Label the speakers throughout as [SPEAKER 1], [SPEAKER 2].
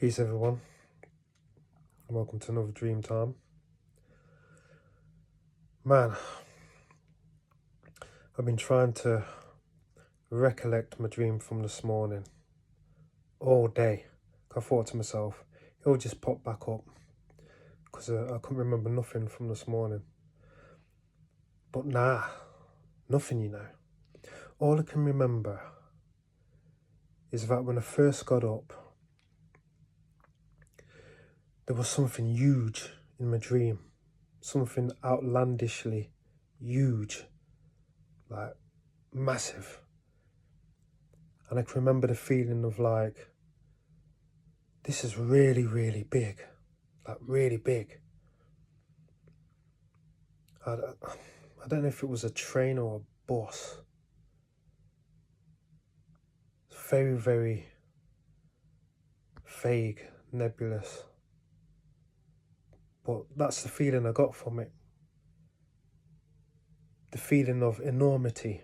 [SPEAKER 1] Peace everyone, welcome to another Dreamtime. Man, I've been trying to recollect my dream from this morning all day. I thought to myself, it'll just pop back up because I couldn't remember nothing from this morning. But nah, nothing, you know. All I can remember is that when I first got up, there was something huge in my dream. Something outlandishly huge, like massive. And I can remember the feeling of like, this is really, really big, like really big. I don't know if it was a train or a bus. It's very, very vague, nebulous. But that's the feeling I got from it. The feeling of enormity.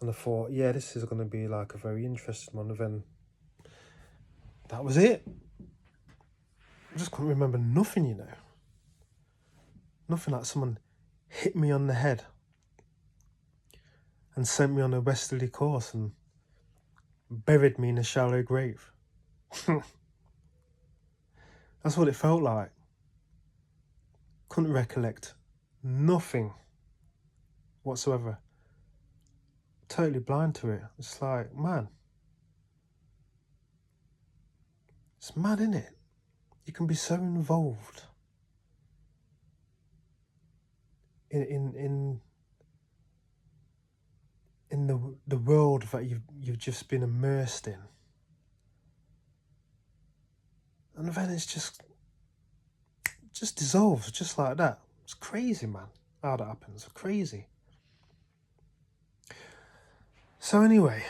[SPEAKER 1] And I thought, yeah, this is going to be like a very interesting one. And then that was it. I just couldn't remember nothing, you know. Nothing, like someone hit me on the head and sent me on a westerly course and buried me in a shallow grave. That's what it felt like. Couldn't recollect nothing whatsoever. Totally blind to it. It's like, man, it's mad, isn't it? You can be so involved in the world that you've just been immersed in, and then it's just dissolves just like that. It's crazy, man, how that happens. It's crazy. So anyway,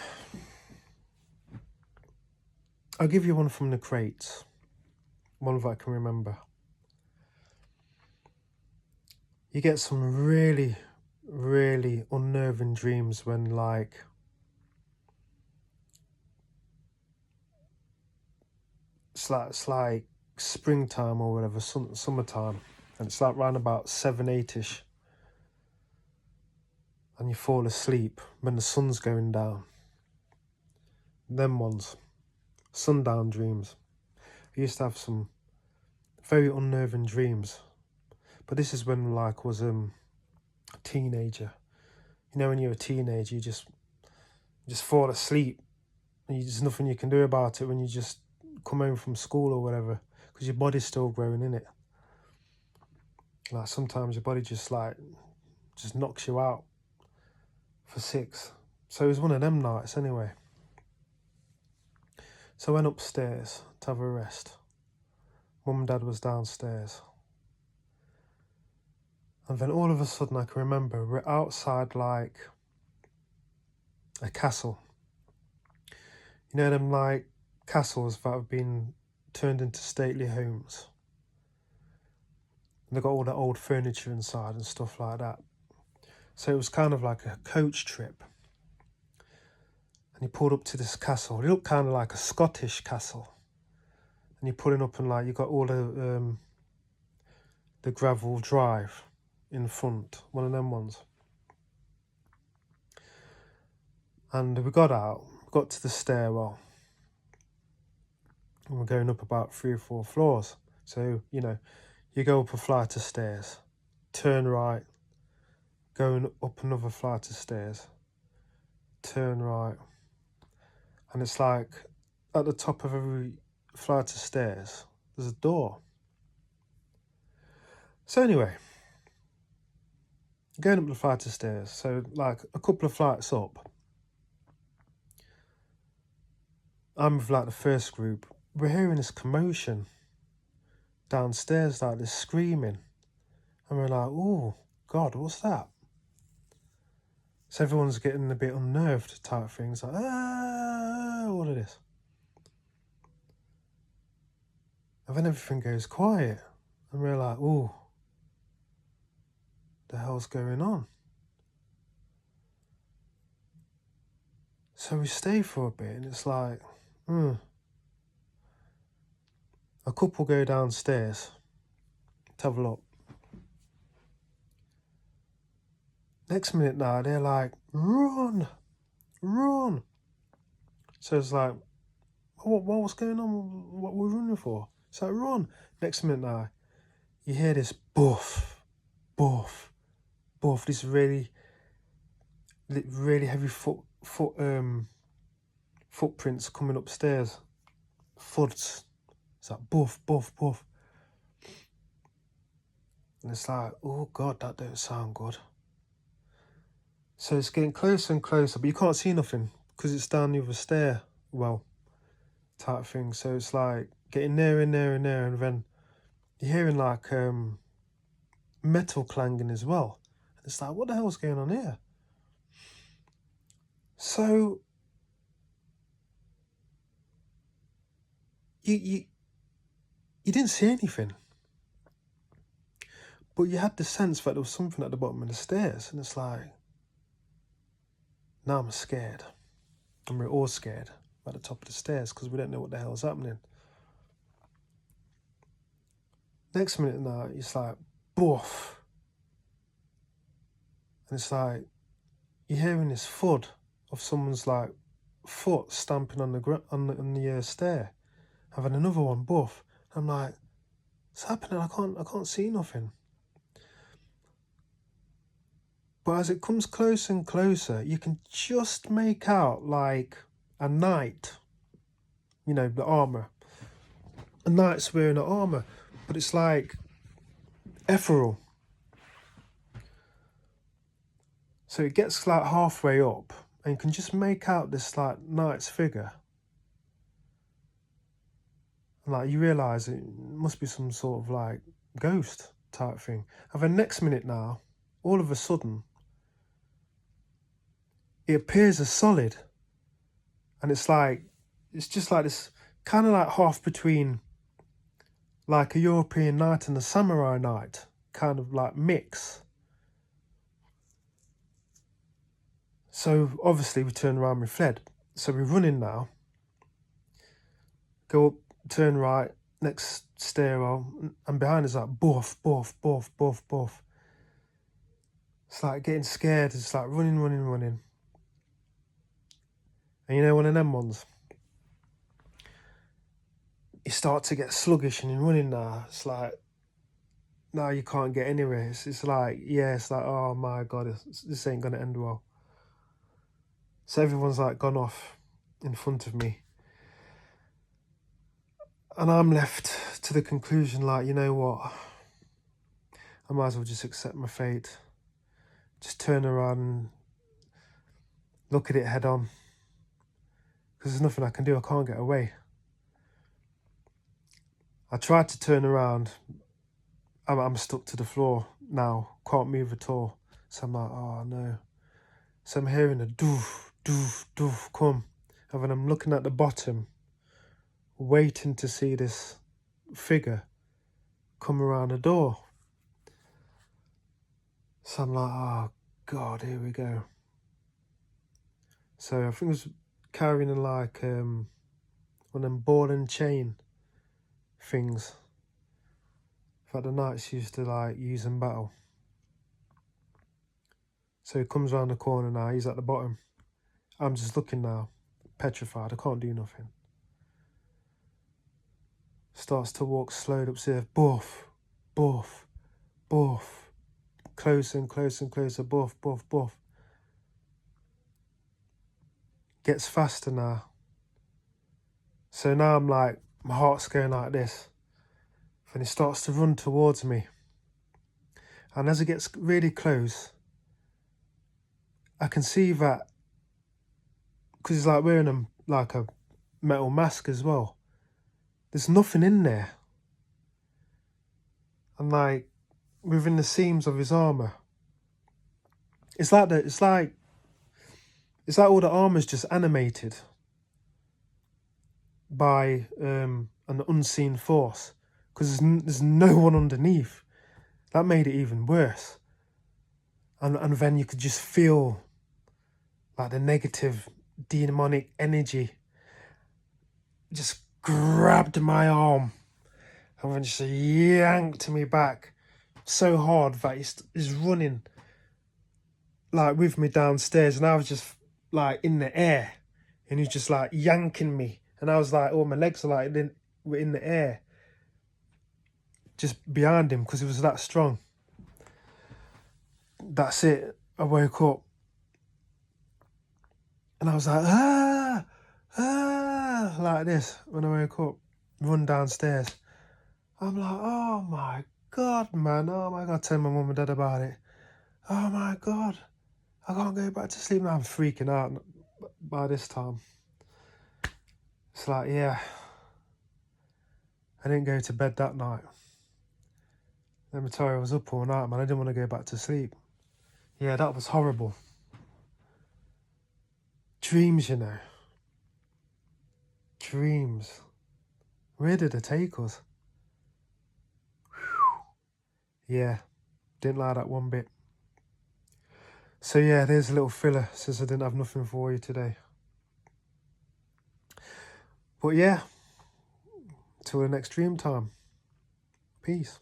[SPEAKER 1] I'll give you one from the crates, one that I can remember. You get some really, really unnerving dreams when, like, it's like springtime or whatever, summertime, and it's like round about 7, 8ish, and you fall asleep when the sun's going down. Them ones, sundown dreams. I used to have some very unnerving dreams, but this is when, like, was a teenager. You know, when you're a teenager, you just fall asleep, and there's nothing you can do about it when you just come home from school or whatever, because your body's still growing, in it. Like, sometimes your body just knocks you out for 6. So it was one of them nights anyway. So I went upstairs to have a rest. Mum and Dad was downstairs. And then all of a sudden I can remember we're outside like a castle. You know them like castles that have been turned into stately homes. And they've got all that old furniture inside and stuff like that. So it was kind of like a coach trip. And you pulled up to this castle. It looked kind of like a Scottish castle. And you're pulling up and like you got all the gravel drive in front, one of them ones. And we got out, got to the stairwell, and we're going up about 3 or 4 floors. So, you know, you go up a flight of stairs, turn right, going up another flight of stairs, turn right. And it's like at the top of every flight of stairs, there's a door. So anyway, going up the flight of stairs, so like a couple of flights up, I'm with like the first group. We're hearing this commotion downstairs, like this screaming. And we're like, oh, God, what's that? So everyone's getting a bit unnerved type things, like, all of this. And then everything goes quiet. And we're like, oh, the hell's going on? So we stay for a bit and it's like, A couple go downstairs to have a look. Next minute now, they're like, run, run. So it's like, what's going on? What we're running for? It's like, run. Next minute now, you hear this buff, buff, buff. This really heavy footprints coming upstairs. Thuds. It's like buff, buff, buff. And it's like, oh God, that don't sound good. So it's getting closer and closer, but you can't see nothing because it's down the other stairwell type thing. So it's like getting nearer and nearer and nearer, and then you're hearing like metal clanging as well. And it's like, what the hell's going on here? So you didn't see anything, but you had the sense that there was something at the bottom of the stairs, and it's like, now I'm scared. And we're all scared at the top of the stairs because we don't know what the hell's happening. Next minute now, it's like, boof. And it's like, you're hearing this thud of someone's like foot stamping on the stair. Having another one, boof. I'm like, what's happening? I can't see nothing. But as it comes closer and closer, you can just make out like a knight. You know, the armour. A knight's wearing an armour, but it's like ethereal. So it gets like halfway up, and you can just make out this like knight's figure. And like you realise it must be some sort of like ghost type thing. And then next minute now, all of a sudden, it appears as solid. And it's just like this kind of like half between like a European knight and a samurai knight kind of like mix. So obviously we turned around, we fled. So we're running now. Go up, turn right, next stairwell, and behind us like buff, buff, buff, buff, buff. It's like getting scared. It's like running, running, running. And you know, one of them ones, you start to get sluggish and you're running now. It's like, now you can't get anywhere. It's like, yeah, it's like, oh my God, this ain't going to end well. So everyone's like gone off in front of me. And I'm left to the conclusion, like, you know what? I might as well just accept my fate. Just turn around and look at it head on. Because there's nothing I can do. I can't get away. I tried to turn around. I'm stuck to the floor now. Can't move at all. So I'm like, oh no. So I'm hearing a doof, doof, doof come. And then I'm looking at the bottom, waiting to see this figure come around the door. So I'm like, oh God, here we go. So I think it was carrying like one of them ball and chain things that the knights used to like use in battle. So he comes around the corner now, he's at the bottom. I'm just looking now, petrified, I can't do nothing. Starts to walk slowly upstairs, buff, buff, buff. Closer and closer and closer, buff, buff, buff. Gets faster now. So now I'm like, my heart's going like this. And he starts to run towards me. And as it gets really close, I can see that, because he's like wearing like a metal mask as well, there's nothing in there. And like within the seams of his armour, it's like all the armour's just animated by an unseen force, because there's no one underneath. That made it even worse. And then you could just feel like the negative demonic energy. just grabbed my arm and then just yanked me back so hard that he's running like with me downstairs, and I was just like in the air, and he's just like yanking me, and I was like, oh, my legs are like were in the air just behind him because he was that strong. That's it. I woke up and I was like, like this when I woke up, run downstairs. I'm like, oh my God, man. Oh my God, tell my mum and dad about it. Oh my God, I can't go back to sleep now. I'm freaking out by this time. It's like, yeah, I didn't go to bed that night. Let me tell you, I was up all night, man. I didn't want to go back to sleep. Yeah, that was horrible. Dreams, you know. Dreams. Where did it take us? Whew. Yeah, didn't like that one bit. So yeah, there's a little filler since I didn't have nothing for you today. But yeah, till the next dream time. Peace.